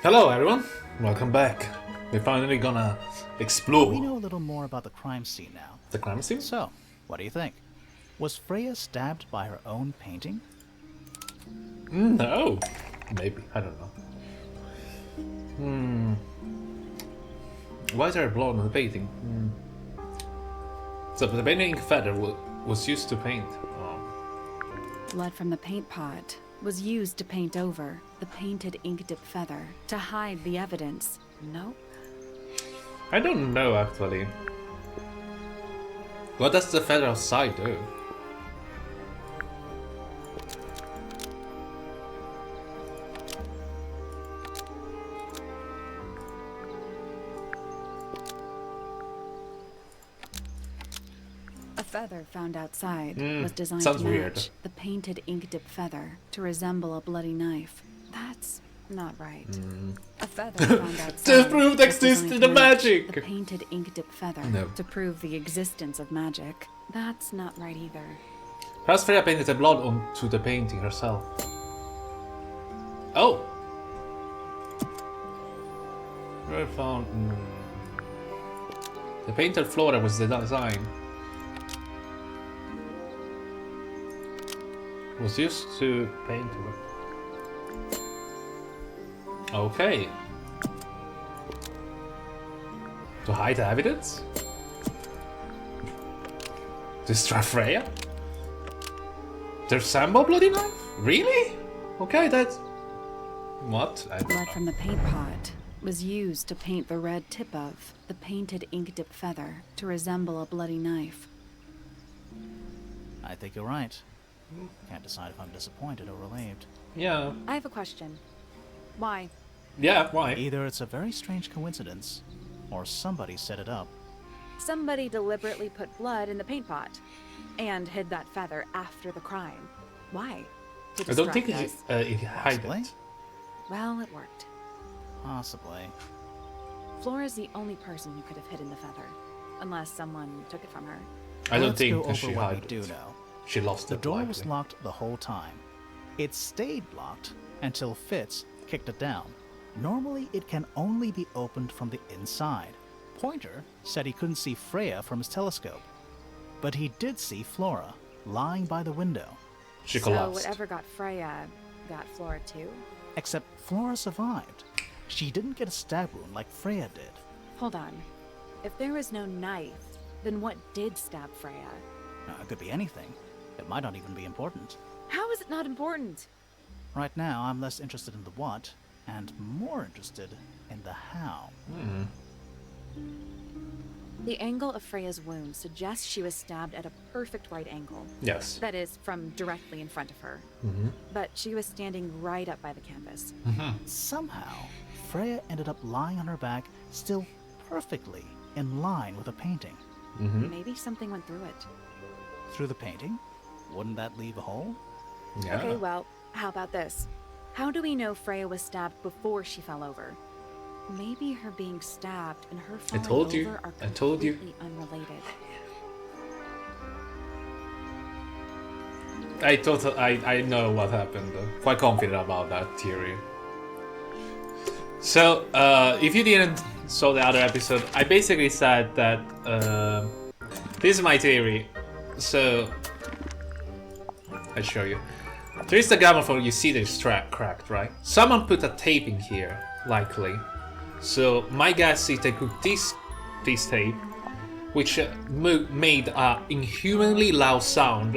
Hello everyone, welcome back. We're finally gonna explore We know a little more about the crime scene now. the crime scene. So, what do you think? Was Freya stabbed by her own painting? No, maybe, I don't know. Why is there blood on the painting? So the painting ink feather was used to paint. Blood from the paint pot was used to paint over the painted ink dip feather to hide the evidence. Nope. I don't know actually. What does the feather outside do? A feather found outside was designed sounds to match weird. the painted ink dip feather to resemble a bloody knife. That's not right. A feather found outside To prove the was designed existence to of match magic. The painted ink dip feather No. to prove the existence of magic. That's not right either. Perhaps Freya painted the blood onto the painting herself. Oh! Where found... The painted flora was the design. Was used to paint with. Okay. To hide the evidence? Destroy Freya? To resemble bloody knife? Really? Okay, that's... What? Blood from the paint pot was used to paint the red tip of the painted ink dip feather to resemble a bloody knife. I think you're right. Can't decide if I'm disappointed or relieved. Yeah. I have a question. Why? Yeah, why? Either it's a very strange coincidence, or somebody set it up. Somebody deliberately put blood in the paint pot and hid that feather after the crime. Why? To I don't think distract us. it hide Possibly. it. Well, it worked. Possibly. Flora's the only person who could have hidden the feather, unless someone took it from her. I don't Let's think go over she what we hid do it. know. She lost The it door likely. was locked the whole time. It stayed locked until Fitz kicked it down. Normally, it can only be opened from the inside. Pointer said he couldn't see Freya from his telescope, but he did see Flora lying by the window. She So collapsed. whatever got Freya, got Flora too? Except Flora survived. She didn't get a stab wound like Freya did. Hold on. If there was no knife, then what did stab Freya? It could be anything. It might not even be important. How is it not important? Right now, I'm less interested in the what, and more interested in the how. The angle of Freya's wound suggests she was stabbed at a perfect right angle. Yes. That is, from directly in front of her. But she was standing right up by the canvas. Somehow, Freya ended up lying on her back, still perfectly in line with the painting. Maybe something went through it. Through the painting? Wouldn't that leave a hole? Yeah. Okay, well, how about this? How do we know Freya was stabbed before she fell over? Maybe her being stabbed and her falling told you. over are I told you. completely unrelated. I know what happened. Quite confident about that theory. So, if you didn't saw the other episode, I basically said that this is my theory. So, I'll show you. There is the gramophone. You see the strap cracked, right? Someone put a tape in here, likely. So my guess is they took this tape, which made a inhumanly loud sound,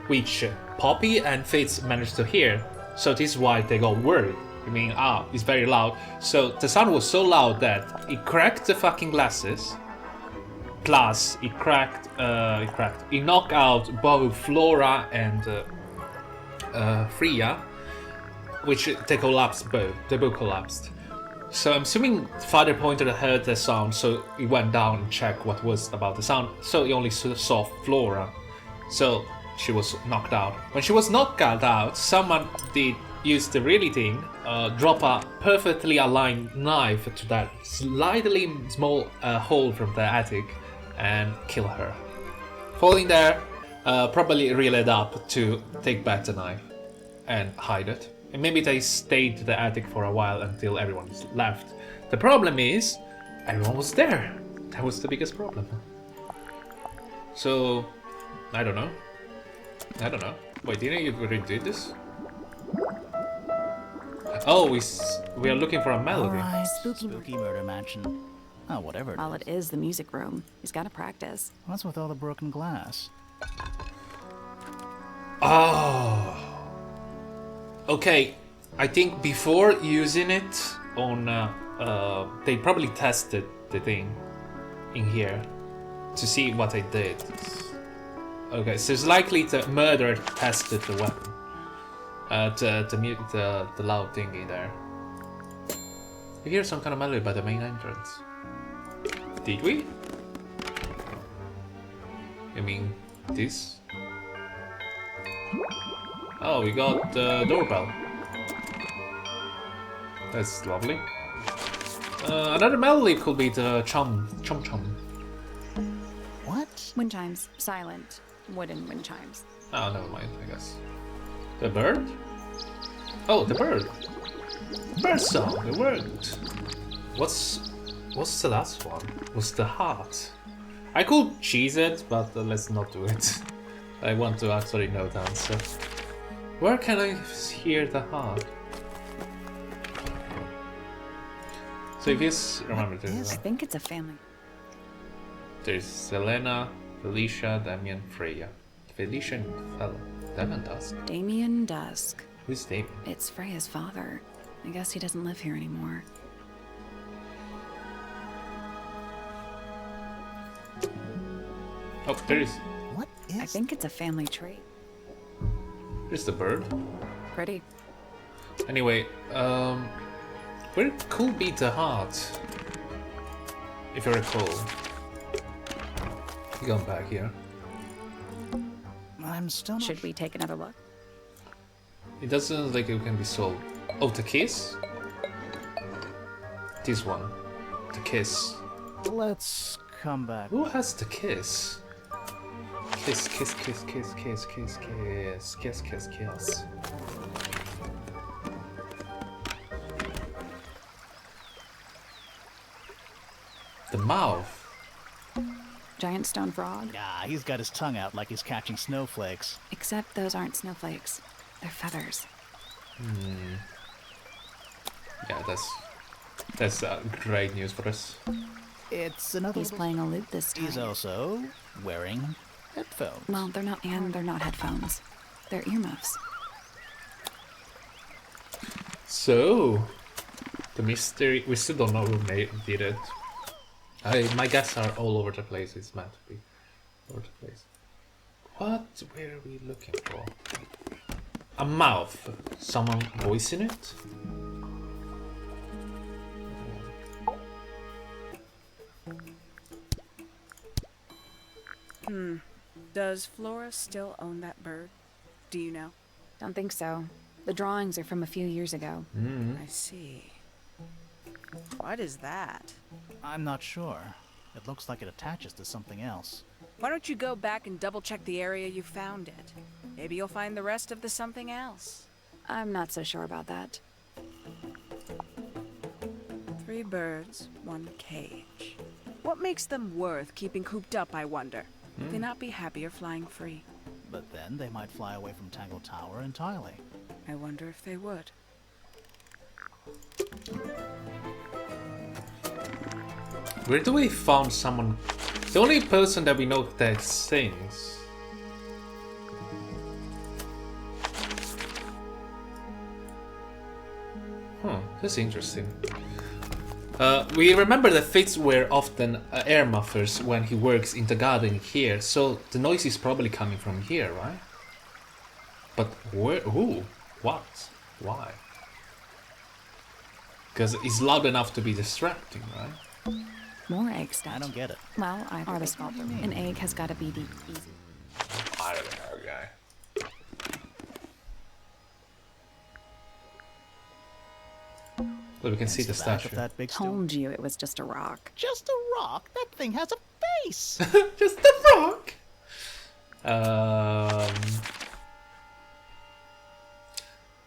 which Poppy and Fitz managed to hear. So this is why they got worried. I mean, it's very loud. So the sound was so loud that it cracked the fucking glasses. Plus, it knocked out both Flora and Freya, which they collapsed both. They both collapsed. So I'm assuming Father Pointer heard the sound, so he went down and checked what was about the sound. So he only saw Flora. So she was knocked out. When she was knocked out, someone did use the really thing, drop a perfectly aligned knife to that slightly small hole from the attic, and kill her. Falling there, probably reel it up to take back the knife and hide it. And maybe they stayed to the attic for a while until everyone left. The problem is, everyone was there. That was the biggest problem. So, I don't know. Wait, didn't you already do this? Oh, we are looking for a melody. Alright, spooky murder mansion. Oh, whatever it is. Well, it is the music room. He's got to practice. What's with all the broken glass? Oh. Okay, I think before using it on, they probably tested the thing in here to see what I did. Okay, so it's likely the murderer tested the weapon, to mute the loud thingy there. We hear some kind of melody by the main entrance. Did we? I mean, this? Oh, we got the doorbell. That's lovely. Another melody could be the chum. What? Wind chimes. Silent. Wooden wind chimes. Oh, never mind, I guess. The bird? Oh, the bird. Bird song, it worked. What's the last one? Was the heart? I could cheese it, but let's not do it. I want to actually know the answer. Where can I hear the heart? So if you remember, I think it's a family. there's Selena, Felicia, Damien, Freya. Felicia and Fella. Damien Dusk. Damien Dusk. Who's Damien? It's Freya's father. I guess he doesn't live here anymore. Oh, there is. What is? I think it's a family tree. There's the bird. Pretty. Anyway, where could be the heart? If you recall. Going back here. I'm still not Should we take another look? It doesn't look like it can be solved. Oh, the kiss? This one. The kiss. Let's come back. Who has the kiss? Kiss, kiss, kiss, kiss, kiss, kiss, kiss, kiss, kiss, kiss. The mouth. Giant stone frog? Ah, he's got his tongue out like he's catching snowflakes. Except those aren't snowflakes. They're feathers. Yeah, that's great news for us. It's another. He's playing a lute this time. He's also wearing headphones. Well, they're not headphones. They're earmuffs. So, the mystery. We still don't know who did it. My guesses are all over the place. It's meant to be all over the place. What were we looking for? A mouth. Someone voicing it? Does Flora still own that bird? Do you know? Don't think so. The drawings are from a few years ago. I see. What is that? I'm not sure. It looks like it attaches to something else. Why don't you go back and double check the area you found it? Maybe you'll find the rest of the something else. I'm not so sure about that. 3 birds, 1 cage. What makes them worth keeping cooped up, I wonder? Would they not be happier flying free? But then they might fly away from Tangle Tower entirely. I wonder if they would. Where do we found someone? The only person that we know that sings. That's interesting. We remember that Fitz were often air mufflers when he works in the garden here, so the noise is probably coming from here, right? But where? Who? What? Why? Because it's loud enough to be distracting, right? More egg stuff. I don't get it. Well, either are the small. An egg has got to be the easy. I don't know, guy. But we can see the It's back statue. of that big stone. Told you it was just a rock. Just a rock? That thing has a face! Just the rock.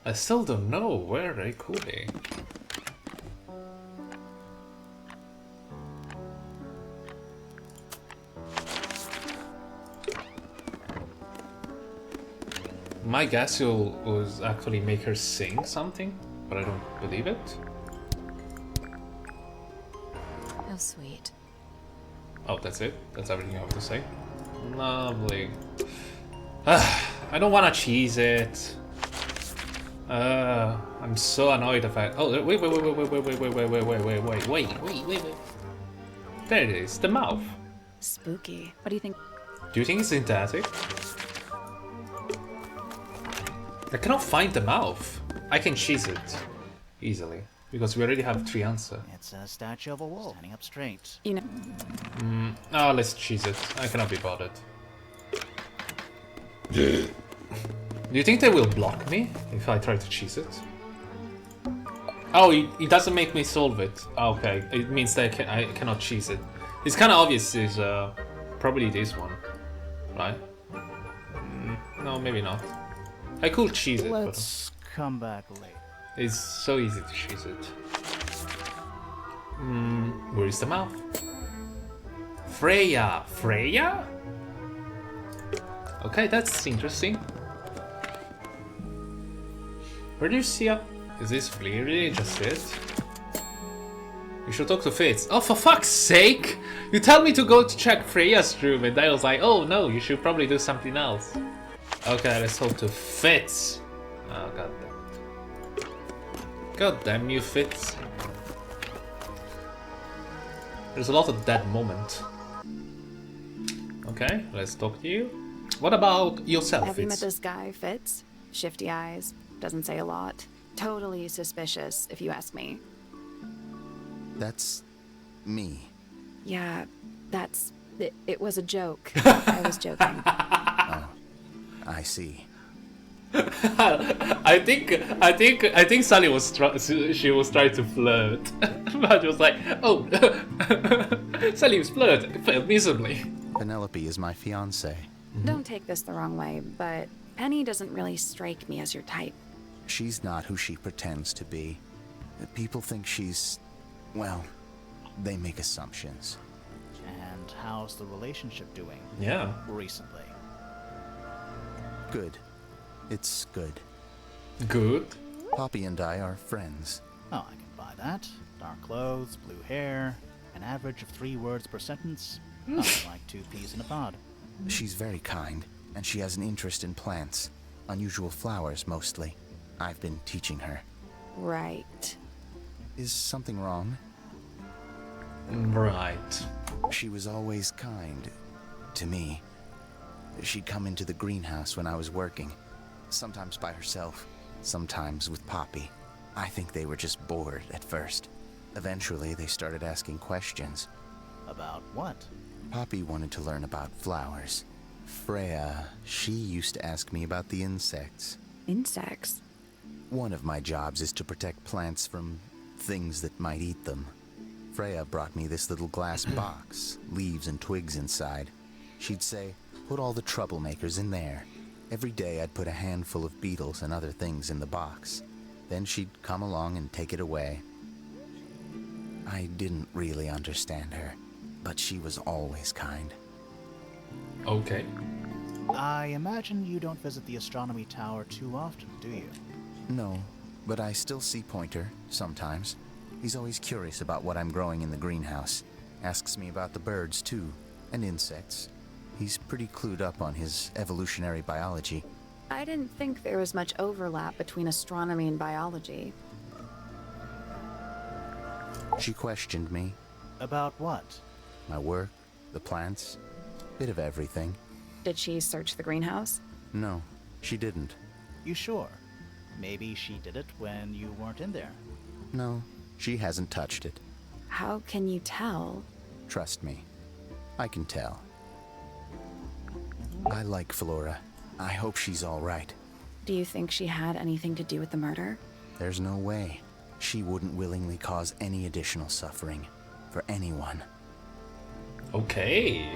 I still don't know where they could be. My guess was actually make her sing something, but I don't believe it. How sweet. Oh, that's it? That's everything I have to say? Lovely. I don't want to cheese it. I'm so annoyed if I... Oh, wait. There it is, the mouth. Spooky. What do you think? Do you think it's synthetic? I cannot find the mouth. I can cheese it easily because we already have 3 answers. It's a statue of a wolf standing up straight. You know. Oh, let's cheese it. I cannot be bothered. Do you think they will block me if I try to cheese it? Oh, it doesn't make me solve it. Okay, it means that I cannot cheese it. It's kind of obvious. It's probably this one, right? No, maybe not. I could cheese it, Let's come back later. but it's so easy to cheese it. Where is the mouth? Freya. Freya? Okay, that's interesting. Where do you see her? Is this really just it? You should talk to Fitz. Oh, for fuck's sake! You tell me to go to check Freya's room, and I was like, oh no, you should probably do something else. Okay, let's talk to Fitz. Oh, god damn it. God damn you, Fitz. There's a lot of that moment. Okay, let's talk to you. What about yourself, Have you met Fitz? this guy, Fitz? Shifty eyes. Doesn't say a lot. Totally suspicious, if you ask me. That's me. Yeah, that's... It was a joke. I was joking. I see. I think Sally was she was trying to flirt, but it was like, oh, Sally was flirt, failed miserably. Penelope is my fiancée. Don't take this the wrong way, but Penny doesn't really strike me as your type. She's not who she pretends to be. People think she's... well, they make assumptions. And how's the relationship doing Yeah. recently? Good. It's good. Good. Poppy and I are friends. Oh, I can buy that. Dark clothes, blue hair, an average of 3 words per sentence. Nothing like 2 peas in a pod. She's very kind, and she has an interest in plants. Unusual flowers, mostly. I've been teaching her. Right. Is something wrong? Right. She was always kind. To me. She'd come into the greenhouse when I was working. Sometimes by herself, sometimes with Poppy. I think they were just bored at first. Eventually, they started asking questions. About what? Poppy wanted to learn about flowers. Freya, she used to ask me about the insects. Insects? One of my jobs is to protect plants from things that might eat them. Freya brought me this little glass box, leaves and twigs inside. She'd say, put all the troublemakers in there. Every day I'd put a handful of beetles and other things in the box. Then she'd come along and take it away. I didn't really understand her, but she was always kind. Okay. I imagine you don't visit the astronomy tower too often, do you? No, but I still see Pointer, sometimes. He's always curious about what I'm growing in the greenhouse. Asks me about the birds, too, and insects. He's pretty clued up on his evolutionary biology. I didn't think there was much overlap between astronomy and biology. She questioned me, About what? my work, the plants, bit of everything. Did she search the greenhouse? No, she didn't. You sure? Maybe she did it when you weren't in there. No, she hasn't touched it. How can you tell? Trust me, I can tell. I like Flora. I hope she's all right. Do you think she had anything to do with the murder? There's no way. She wouldn't willingly cause any additional suffering for anyone. Okay.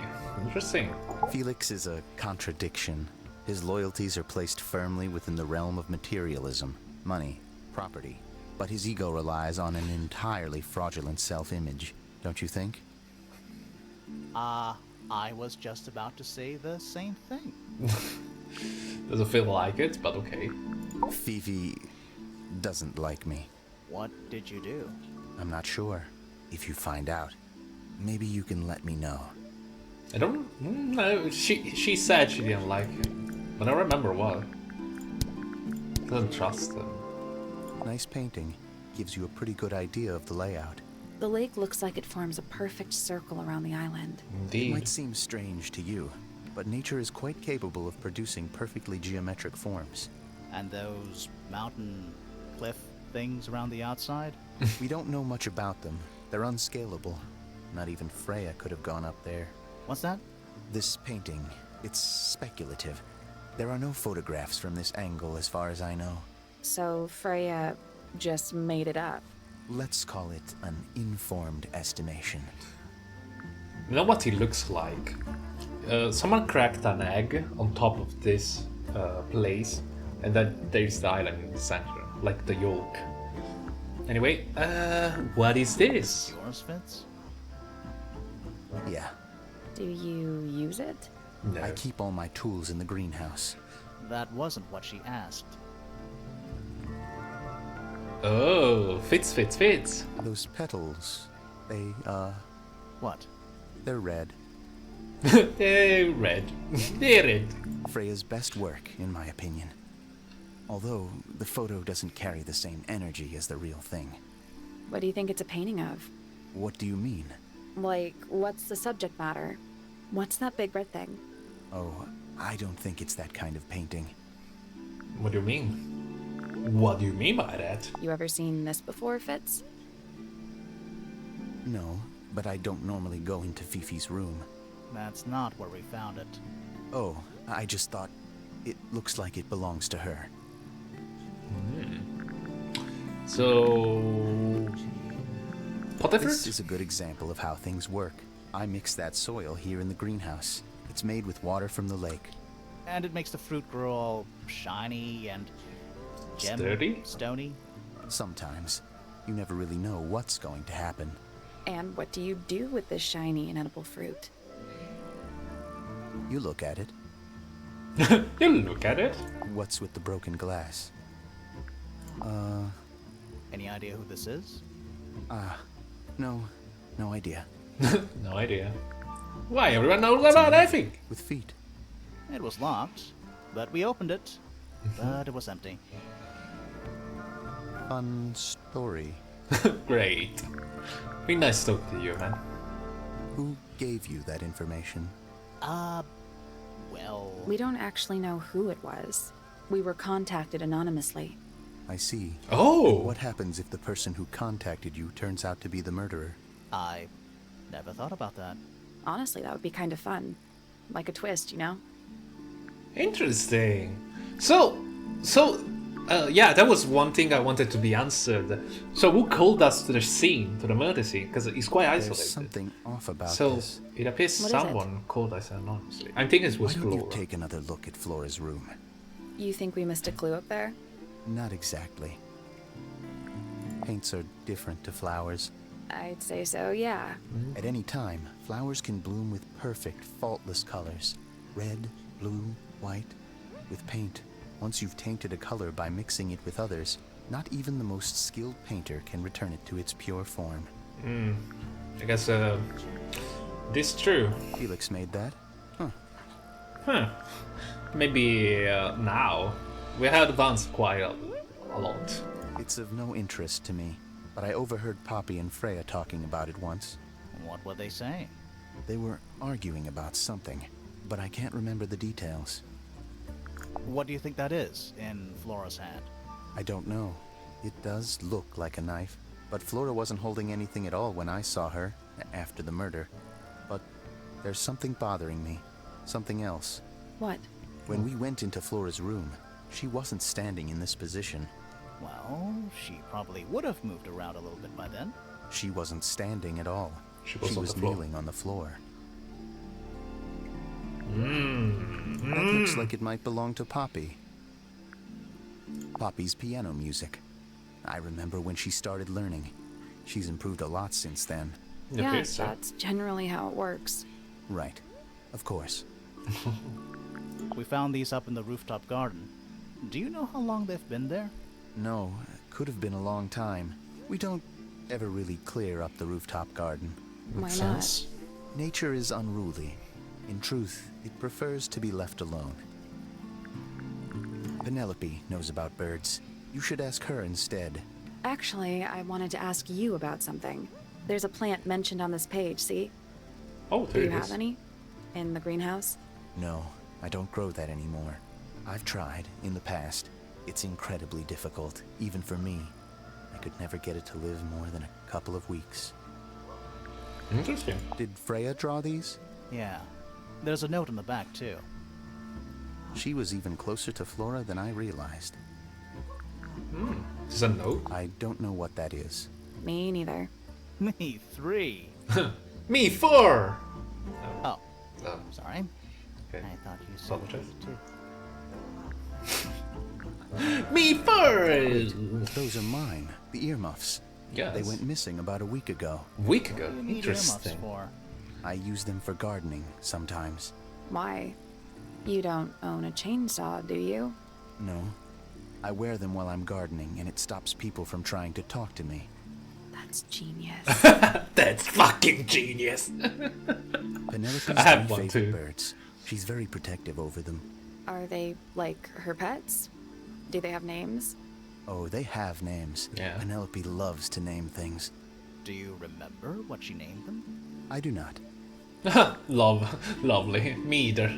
Interesting. Felix is a contradiction. His loyalties are placed firmly within the realm of materialism. money, property. But his ego relies on an entirely fraudulent self-image, don't you think? I was just about to say the same thing. Doesn't feel like it, but okay. Fifi doesn't like me. What did you do? I'm not sure. If you find out, maybe you can let me know. I don't know. She said she didn't like him, but I don't remember what. Doesn't trust him. Nice painting. Gives you a pretty good idea of the layout. The lake looks like it forms a perfect circle around the island. It Indeed. might seem strange to you, but nature is quite capable of producing perfectly geometric forms. And those mountain cliff things around the outside? We don't know much about them. They're unscalable. Not even Freya could have gone up there. What's that? This painting, it's speculative. There are no photographs from this angle as far as I know. So Freya just made it up. Let's call it an informed estimation. You know what he looks like? Someone cracked an egg on top of this place, and then there's the island in the center, like the yolk. Anyway, what is this? Yours, Fitz? Yeah, Do you use it? No. I keep all my tools in the greenhouse. That wasn't what she asked. Oh, fits. Those petals, they, What? they're red. They're red. They're red. Freya's best work, in my opinion. Although, the photo doesn't carry the same energy as the real thing. What do you think it's a painting of? What do you mean? Like, what's the subject matter? What's that big red thing? Oh, I don't think it's that kind of painting. What do you mean? What do you mean by that? You ever seen this before, Fitz? No, but I don't normally go into Fifi's room. That's not where we found it. Oh, I just thought it looks like it belongs to her. So, potato This fruit? is a good example of how things work. I mix that soil here in the greenhouse. It's made with water from the lake. And it makes the fruit grow all shiny and Sturdy? stony. Sometimes, you never really know what's going to happen. And what do you do with this shiny and edible fruit? You look at it. You look at it. What's with the broken glass? Any idea who this is? No idea. No idea. Why, everyone knows about everything. With feet. It was locked, but we opened it. But it was empty. Fun story. Great. Be nice to talk to you, man. Who gave you that information? Well... We don't actually know who it was. We were contacted anonymously. I see. Oh! What happens if the person who contacted you turns out to be the murderer? I never thought about that. Honestly, that would be kind of fun. Like a twist, you know? Interesting. Yeah, that was one thing I wanted to be answered. So who called us to the scene, to the murder scene? Because it's quite There's isolated. something off about So this. it appears What is it? someone called us anonymously. I think it Why was don't you Flora. take another look at Flora's room? You think we missed a clue up there? Not exactly. Paints are different to flowers. I'd say so, yeah. At any time, flowers can bloom with perfect, faultless colors. Red, blue, white. With paint, once you've tainted a color by mixing it with others, not even the most skilled painter can return it to its pure form. I guess this is true. Felix made that? Huh. Maybe now. We have advanced quite a lot. It's of no interest to me, but I overheard Poppy and Freya talking about it once. What were they saying? They were arguing about something, but I can't remember the details. What do you think that is in Flora's hand? I don't know. It does look like a knife, but Flora wasn't holding anything at all when I saw her, after the murder. But there's something bothering me. Something else. What? When we went into Flora's room, she wasn't standing in this position. Well, she probably would have moved around a little bit by then. She wasn't standing at all. She was on the floor. kneeling on the floor. That looks like it might belong to Poppy. Poppy's piano music. I remember when she started learning. She's improved a lot since then. Yeah, appears so. that's generally how it works. Right. Of course. We found these up in the rooftop garden. Do you know how long they've been there? No, could have been a long time. We don't ever really clear up the rooftop garden. Why Makes not? sense. Nature is unruly. In truth, it prefers to be left alone. Penelope knows about birds. You should ask her instead. Actually, I wanted to ask you about something. There's a plant mentioned on this page, see? Oh, Do there you it have is. any? In the greenhouse? No, I don't grow that anymore. I've tried in the past. It's incredibly difficult, even for me. I could never get it to live more than a couple of weeks. Interesting. Did Freya draw these? Yeah. There's a note on the back, too. She was even closer to Flora than I realized. Is that a note? I don't know what that is. Me neither. Me 3. Me 4! Oh, Oh, sorry. okay. I thought you said Apologize. too. Me 4! Those are mine, the earmuffs. Yes. They went missing about a week ago. Week ago. What do you need earmuffs Interesting. for? I use them for gardening sometimes. Why? You don't own a chainsaw, do you? No. I wear them while I'm gardening, and it stops people from trying to talk to me. That's genius. That's fucking genius. Penelope's I have three one, favorite too. birds. She's very protective over them. Are they, like, her pets? Do they have names? Oh, they have names. Yeah. Penelope loves to name things. Do you remember what she named them? I do not. Lovely. Me either.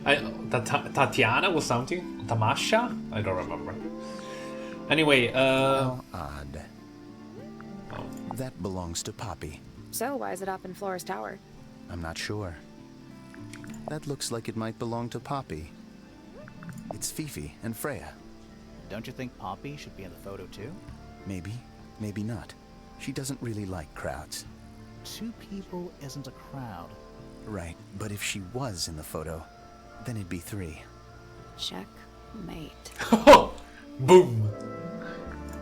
Tatiana was something? Tamasha? I don't remember. Anyway, How odd. oh, That belongs to Poppy. So, why is it up in Flora's tower? I'm not sure. That looks like it might belong to Poppy. It's Fifi and Freya. Don't you think Poppy should be in the photo, too? Maybe, maybe not. She doesn't really like crowds. 2 people isn't a crowd. Right, but if she was in the photo, then it'd be 3. Checkmate. boom.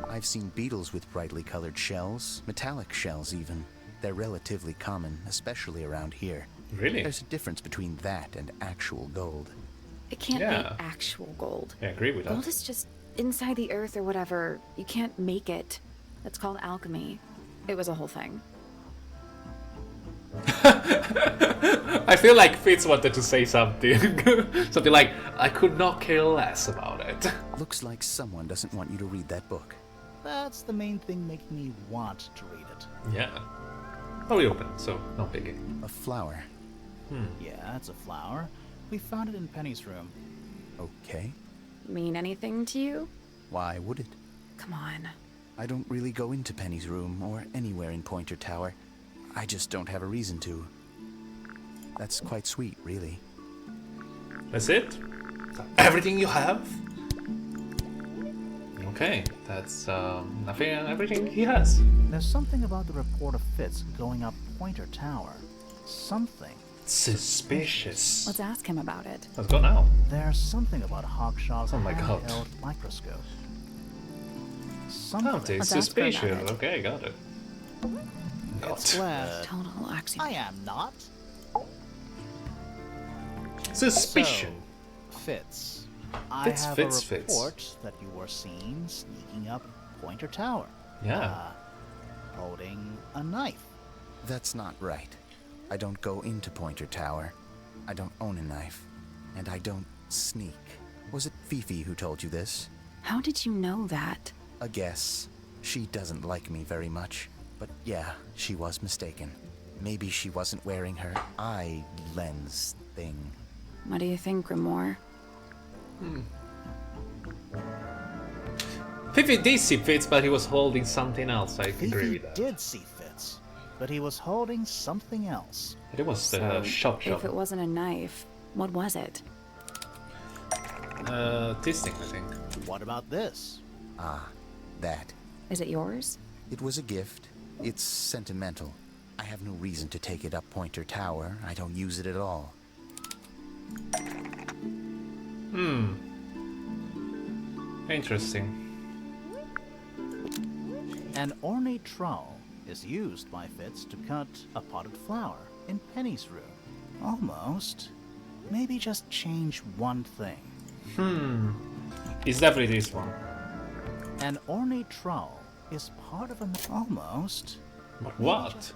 I've seen beetles with brightly colored shells, metallic shells even. They're relatively common, especially around here. Really? There's a difference between that and actual gold. It can't Yeah. be actual gold. I agree with Gold that. is just inside the earth or whatever. You can't make it. That's called alchemy. It was a whole thing. I feel like Fitz wanted to say something. Something like, I could not care less about it. Looks like someone doesn't want you to read that book. That's the main thing making me want to read it. Yeah. Oh, we opened, so no biggie. A flower. Yeah, it's a flower. We found it in Penny's room. Okay. Mean anything to you? Why would it? Come on. I don't really go into Penny's room or anywhere in Pointer Tower. I just don't have a reason to. That's quite sweet, really. That's it? Everything you have? Okay, that's nothing. Everything he has. There's something about the report of Fitz going up Pointer Tower. Something. Suspicious. Let's ask him about it. Let's go now. There's something about Hawkshaw's Oh my God. handheld microscope. Something Something. Let's ask her about suspicious. it. Okay, got it. It's Got. glad Total oxymoron. I am not. Suspicion. So, Fitz, I Fitz, have Fitz, a Fitz. report that you were seen sneaking up Pointer Tower. Yeah. Holding a knife. That's not right. I don't go into Pointer Tower. I don't own a knife. And I don't sneak. Was it Fifi who told you this? How did you know that? A guess. She doesn't like me very much. But yeah, she was mistaken. Maybe she wasn't wearing her eye lens thing. What do you think, Grimoire? Fifi did see Fitz, but he was holding something else. I agree Fifi with that. did see Fitz, but he was holding something else. It was the So, shop. If it wasn't a knife, what was it? This thing, I think. What about this? Ah, that. Is it yours? It was a gift. It's sentimental. I have no reason to take it up Pointer Tower. I don't use it at all. Interesting. An ornate trowel is used by Fitz to cut a potted flower in Penny's room. Almost. Maybe just change one thing. It's definitely this one. An ornate trowel is part of an almost. But what?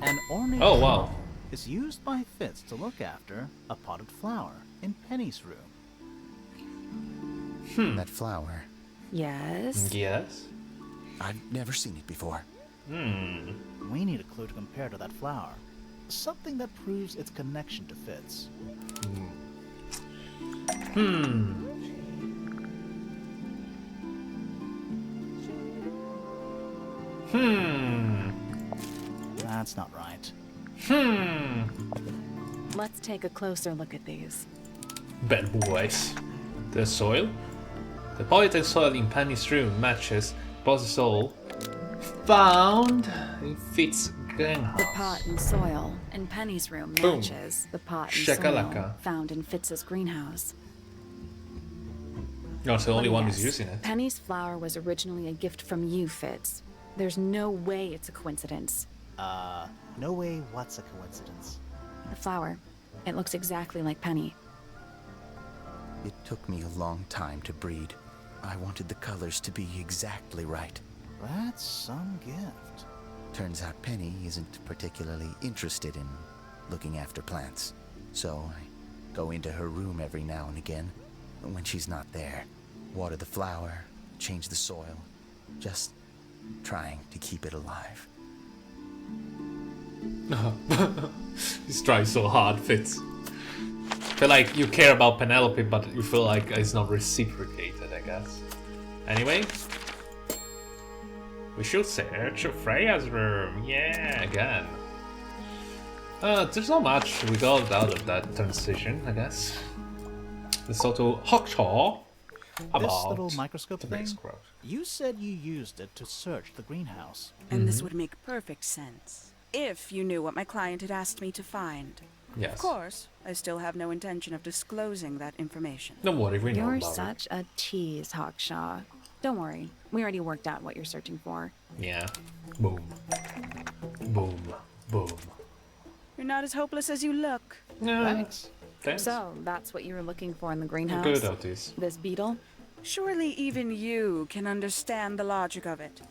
An ornate Oh, wow. trowel is used by Fitz to look after a potted flower in Penny's room. That flower. Yes? Yes. I've never seen it before. We need a clue to compare to that flower. Something that proves its connection to Fitz. That's not right. Let's take a closer look at these. Bad boys. The soil? The polytech soil in Penny's room matches Boss's soil found in Fitz's greenhouse. The pot and soil in Penny's room Boom. matches the pot and Shakalaka. soil found in Fitz's greenhouse. No, it's the only But one yes, who's using it. Penny's flower was originally a gift from you, Fitz. There's no way it's a coincidence. No way what's a coincidence. The flower. It looks exactly like Penny. It took me a long time to breed. I wanted the colors to be exactly right. That's some gift. Turns out Penny isn't particularly interested in looking after plants. So I go into her room every now and again. When she's not there, water the flower, change the soil. Just trying to keep it alive. He's trying so hard, Fitz. Feel like you care about Penelope, but you feel like it's not reciprocated, I guess. Anyway, we should search Freya's room. Yeah, again. There's not much we got out of that transition, I guess. Let's talk to Hawkshaw about This little microscope the thing, base growth. you said you used it to search the greenhouse. And this would make perfect sense if you knew what my client had asked me to find. Yes. Of course, I still have no intention of disclosing that information. Don't worry, we know You're about such a tease, Hawkshaw. Don't worry, we already worked out what you're searching for. it. Yeah. Boom. Boom. Boom. You're not as hopeless as you look. Yeah. Thanks. Thanks. So, that's what you were looking for in the greenhouse? Good at this. This beetle? Surely even you can understand the logic of it.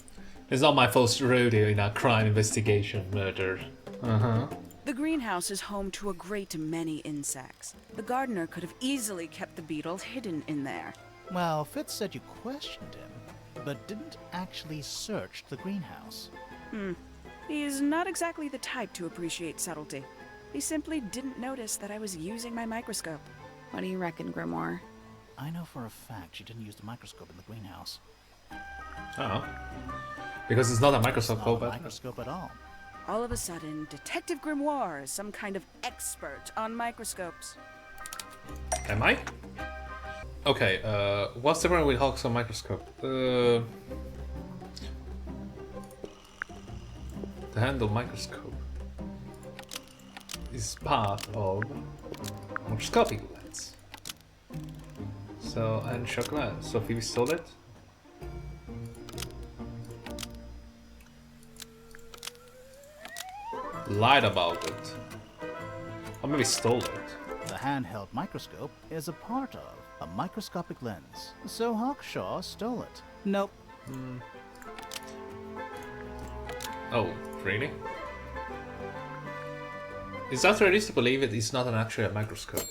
It's not my first rodeo in a crime investigation murder. The greenhouse is home to a great many insects. The gardener could have easily kept the beetle hidden in there. Well, Fitz said you questioned him, but didn't actually search the greenhouse. He is not exactly the type to appreciate subtlety. He simply didn't notice that I was using my microscope. What do you reckon, Grimoire? I know for a fact she didn't use the microscope in the greenhouse. Oh. Because it's not a microscope, Not a but microscope at all. All of a sudden, Detective Grimoire is some kind of expert on microscopes. am I? Okay, what's the problem with Hawks on microscope? The handle microscope is part of microscopic lens. So, and chocolate. So Phoebe stole it? Lied about it. Or maybe stole it. The handheld microscope is a part of a microscopic lens, so Hawkshaw stole it. Nope. Oh, really? Is that realistic to believe it is not an actual microscope?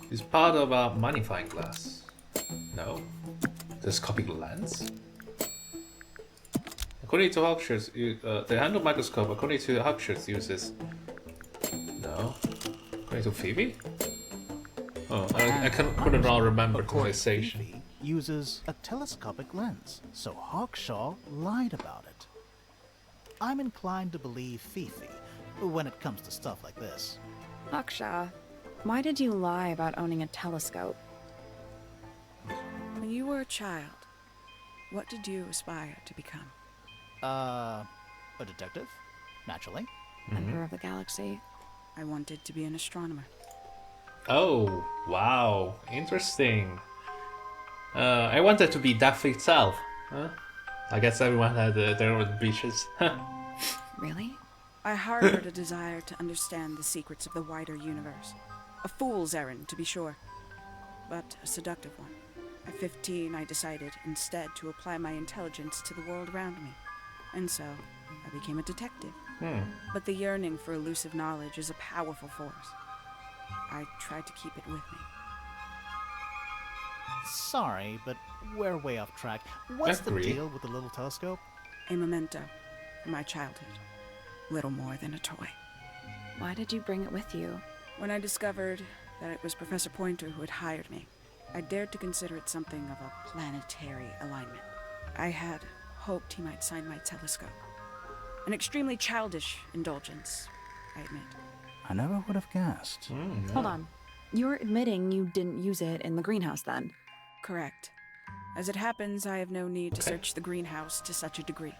It's part of a magnifying glass. No. Telescopic lens? According to Hawkshaw, the handle microscope, according to Hawkshaw, uses... No. According to Phoebe? Oh, I couldn't all remember the According to conversation. Phoebe, uses a telescopic lens, so Hawkshaw lied about it. I'm inclined to believe Fifi when it comes to stuff like this. Hawkshaw, why did you lie about owning a telescope? When you were a child, What did you aspire to become? A detective? Naturally. Emperor of the Galaxy. I wanted to be an astronomer. Oh, wow. Interesting. I wanted to be death itself. Huh? I guess everyone had their own wishes. Really? I harbored a desire to understand the secrets of the wider universe. A fool's errand, to be sure, but a seductive one. At 15, I decided instead to apply my intelligence to the world around me. And so, I became a detective. But the yearning for elusive knowledge is a powerful force. I tried to keep it with me. Sorry, but we're way off track. What's the Agree. deal with the little telescope? A memento from my childhood. Little more than a toy. Why did you bring it with you? When I discovered that it was Professor Pointer who had hired me, I dared to consider it something of a planetary alignment. I had hoped he might sign my telescope. An extremely childish indulgence, I admit. I never would have guessed. Hold on. You're admitting you didn't use it in the greenhouse then? Correct. As it happens, I have no need to search the greenhouse to such a degree.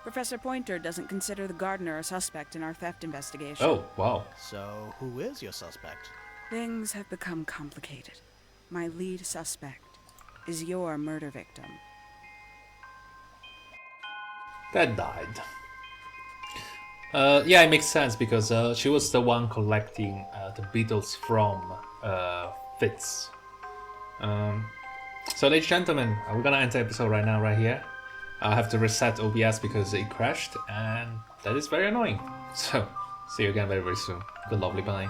Professor Pointer doesn't consider the gardener a suspect in our theft investigation. Oh, wow. So, who is your suspect? Things have become complicated. My lead suspect is your murder victim. That died. Yeah, it makes sense because she was the one collecting the beetles from Fitz. So, ladies and gentlemen, we're gonna end the episode right now, right here. I'll have to reset OBS because it crashed, and that is very annoying. So, see you again very, very soon. Good lovely bye.